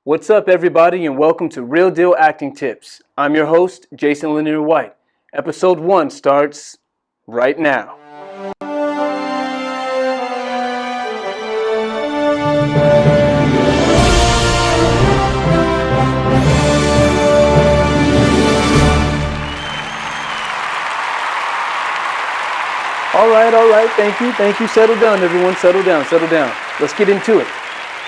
What's up, everybody, and welcome to Real Deal Acting Tips. I'm your host, Jason Linere White. Episode 1 starts right now. All right, thank you. Settle down, everyone, settle down. Let's get into it.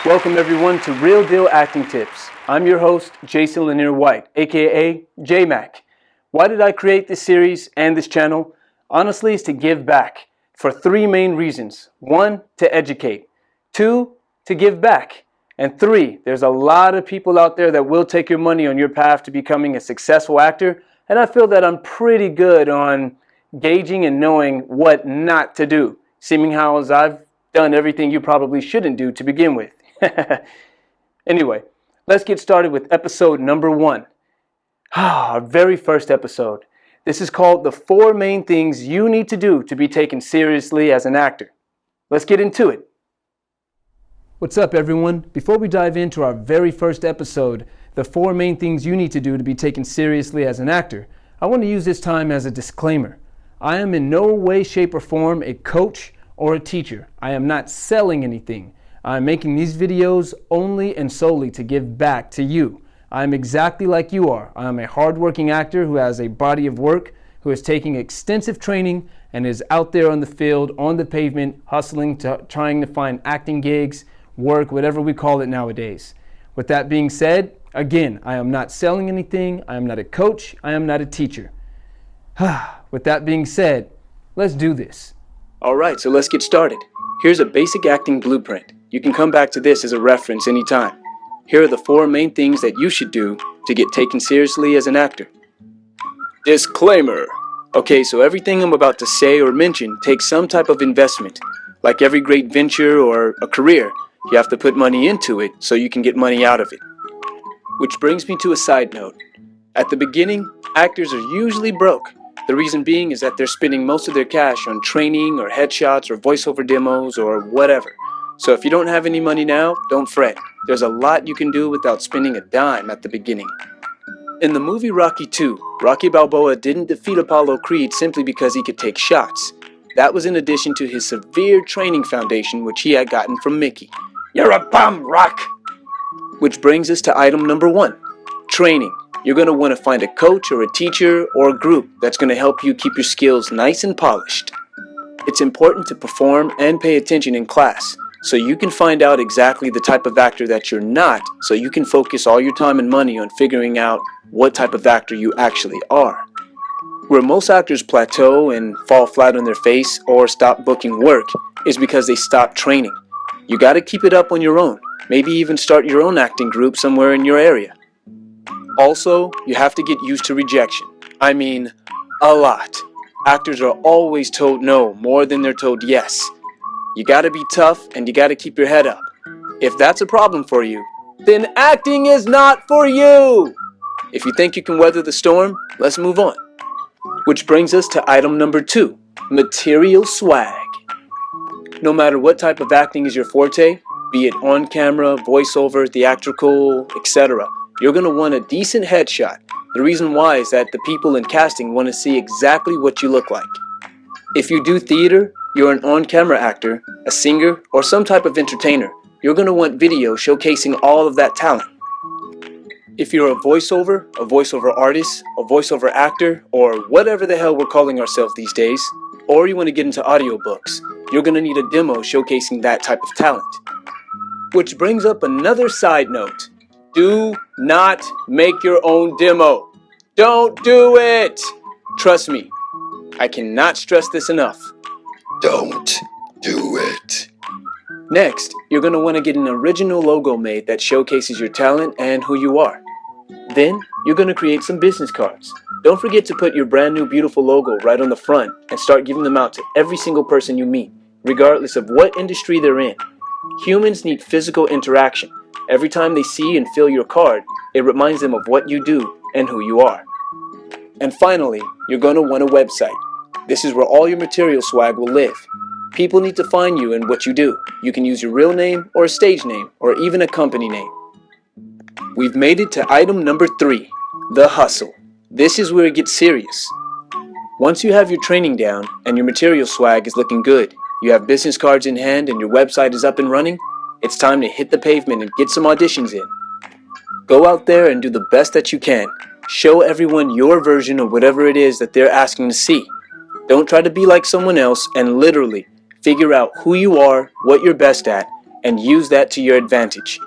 Welcome, everyone, to Real Deal Acting Tips. I'm your host, Jason Linere White, aka J-Mac. Why did I create this series and this channel? Honestly, it's to give back for 3 main reasons. 1, to educate. 2, to give back. And 3, there's a lot of people out there that will take your money on your path to becoming a successful actor, and I feel that I'm pretty good on gauging and knowing what not to do, seeming how as I've done everything you probably shouldn't do to begin with. Anyway, let's get started with episode number 1. Our very first episode. This is called the 4 main things you need to do to be taken seriously as an actor. Let's get into it. What's up, everyone? Before we dive into our very first episode, the 4 main things you need to do to be taken seriously as an actor, I want to use this time as a disclaimer. I am in no way, shape, or form a coach or a teacher. I am not selling anything. I'm making these videos only and solely to give back to you. I am exactly like you are. I am a hardworking actor who has a body of work, who is taking extensive training and is out there on the field, on the pavement, hustling, trying to find acting gigs, work, whatever we call it nowadays. With that being said, again, I am not selling anything. I am not a coach. I am not a teacher. With that being said, let's do this. All right, so let's get started. Here's a basic acting blueprint. You can come back to this as a reference anytime. Here are the 4 main things that you should do to get taken seriously as an actor. Disclaimer. Okay, so everything I'm about to say or mention takes some type of investment. Like every great venture or a career, you have to put money into it so you can get money out of it. Which brings me to a side note. At the beginning, actors are usually broke. The reason being is that they're spending most of their cash on training or headshots or voiceover demos or whatever. So if you don't have any money now, don't fret. There's a lot you can do without spending a dime at the beginning. In the movie Rocky II, Rocky Balboa didn't defeat Apollo Creed simply because he could take shots. That was in addition to his severe training foundation which he had gotten from Mickey. You're a bum, Rock! Which brings us to item number 1, training. You're going to want to find a coach or a teacher or a group that's going to help you keep your skills nice and polished. It's important to perform and pay attention in class so you can find out exactly the type of actor that you're not, so you can focus all your time and money on figuring out what type of actor you actually are. Where most actors plateau and fall flat on their face or stop booking work is because they stop training. You got to keep it up on your own, maybe even start your own acting group somewhere in your area. Also, you have to get used to rejection. I mean, a lot. Actors are always told no more than they're told yes. You gotta be tough and you gotta keep your head up. If that's a problem for you, then acting is not for you! If you think you can weather the storm, let's move on. Which brings us to item number 2, material swag. No matter what type of acting is your forte, be it on camera, voiceover, theatrical, etc., you're going to want a decent headshot. The reason why is that the people in casting want to see exactly what you look like. If you do theater, you're an on-camera actor, a singer, or some type of entertainer, you're going to want video showcasing all of that talent. If you're a voiceover artist, a voiceover actor, or whatever the hell we're calling ourselves these days, or you want to get into audiobooks, you're going to need a demo showcasing that type of talent. Which brings up another side note. Do not make your own demo. Don't do it! Trust me, I cannot stress this enough. Don't do it. Next, you're going to want to get an original logo made that showcases your talent and who you are. Then, you're going to create some business cards. Don't forget to put your brand new beautiful logo right on the front and start giving them out to every single person you meet, regardless of what industry they're in. Humans need physical interaction. Every time they see and feel your card, it reminds them of what you do and who you are. And finally, you're going to want a website. This is where all your material swag will live. People need to find you and what you do. You can use your real name or a stage name or even a company name. we've made it to item number 3, the hustle. This is where it gets serious. Once you have your training down and your material swag is looking good, you have business cards in hand and your website is up and running, it's time to hit the pavement and get some auditions in. Go out there and do the best that you can. Show everyone your version of whatever it is that they're asking to see. Don't try to be like someone else, and literally figure out who you are, what you're best at, and use that to your advantage.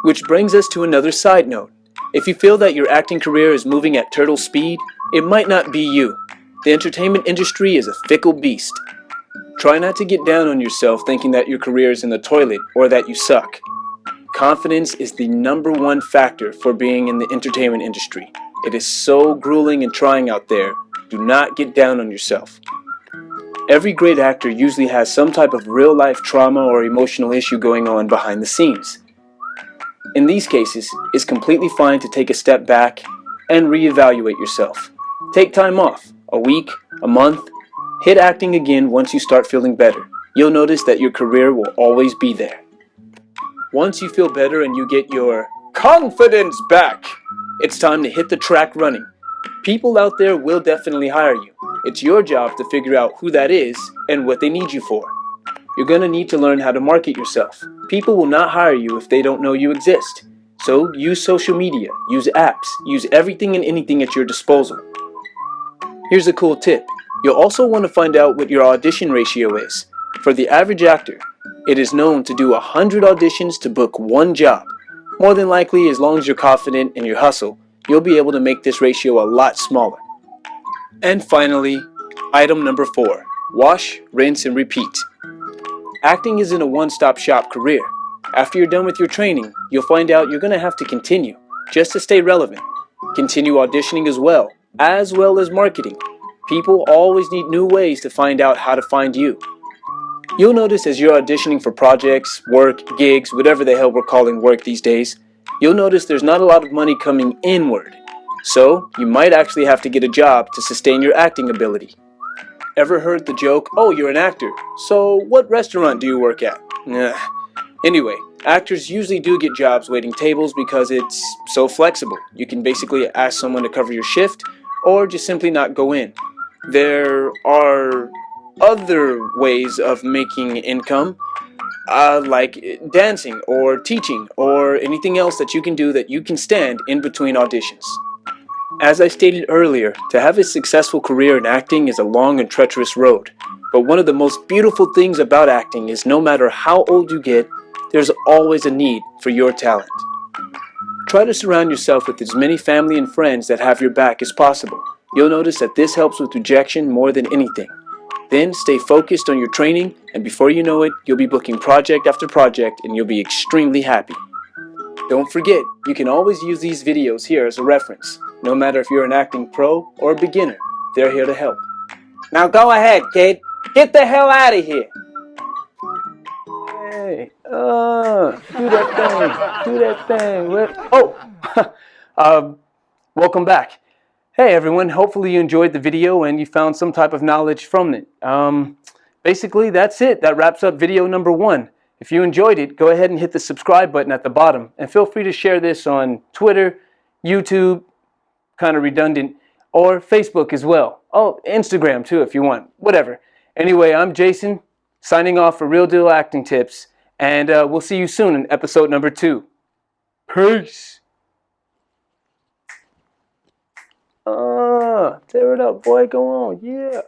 Which brings us to another side note. If you feel that your acting career is moving at turtle speed, it might not be you. The entertainment industry is a fickle beast. Try not to get down on yourself thinking that your career is in the toilet or that you suck. Confidence is the #1 factor for being in the entertainment industry. It is so grueling and trying out there. Do not get down on yourself. Every great actor usually has some type of real-life trauma or emotional issue going on behind the scenes. In these cases, it's completely fine to take a step back and reevaluate yourself. Take time off, a week, a month. Hit acting again once you start feeling better. You'll notice that your career will always be there. Once you feel better and you get your confidence back, it's time to hit the track running. People out there will definitely hire you. It's your job to figure out who that is and what they need you for. You're going to need to learn how to market yourself. People will not hire you if they don't know you exist. So use social media, use apps, use everything and anything at your disposal. Here's a cool tip. You'll also want to find out what your audition ratio is. For the average actor, it is known to do 100 auditions to book one job. More than likely, as long as you're confident in your hustle, you'll be able to make this ratio a lot smaller. And finally, item number 4, wash, rinse, and repeat. Acting isn't a one-stop shop career. After you're done with your training, you'll find out you're going to have to continue, just to stay relevant. Continue auditioning as well as marketing. People always need new ways to find out how to find you. You'll notice as you're auditioning for projects, work, gigs, whatever the hell we're calling work these days, you'll notice there's not a lot of money coming inward. So, you might actually have to get a job to sustain your acting ability. Ever heard the joke, "Oh, you're an actor, so what restaurant do you work at?" Anyway, actors usually do get jobs waiting tables because it's so flexible. You can basically ask someone to cover your shift or just simply not go in. There are other ways of making income, like dancing or teaching or anything else that you can do that you can stand in between auditions. As I stated earlier, to have a successful career in acting is a long and treacherous road. But one of the most beautiful things about acting is no matter how old you get, there's always a need for your talent. Try to surround yourself with as many family and friends that have your back as possible. You'll notice that this helps with rejection more than anything. Then stay focused on your training, and before you know it, you'll be booking project after project and you'll be extremely happy. Don't forget, you can always use these videos here as a reference. No matter if you're an acting pro or a beginner, they're here to help. Now go ahead, kid. Get the hell out of here. Hey, do that thing. Oh, welcome back. Hey everyone, hopefully you enjoyed the video and you found some type of knowledge from it. Basically, that's it. That wraps up video number 1. If you enjoyed it, go ahead and hit the subscribe button at the bottom. And feel free to share this on Twitter, YouTube, kind of redundant, or Facebook as well. Oh, Instagram too if you want. Whatever. Anyway, I'm Jason, signing off for Real Deal Acting Tips. And we'll see you soon in episode number 2. Peace! Tear it up, boy. Go on. Yeah.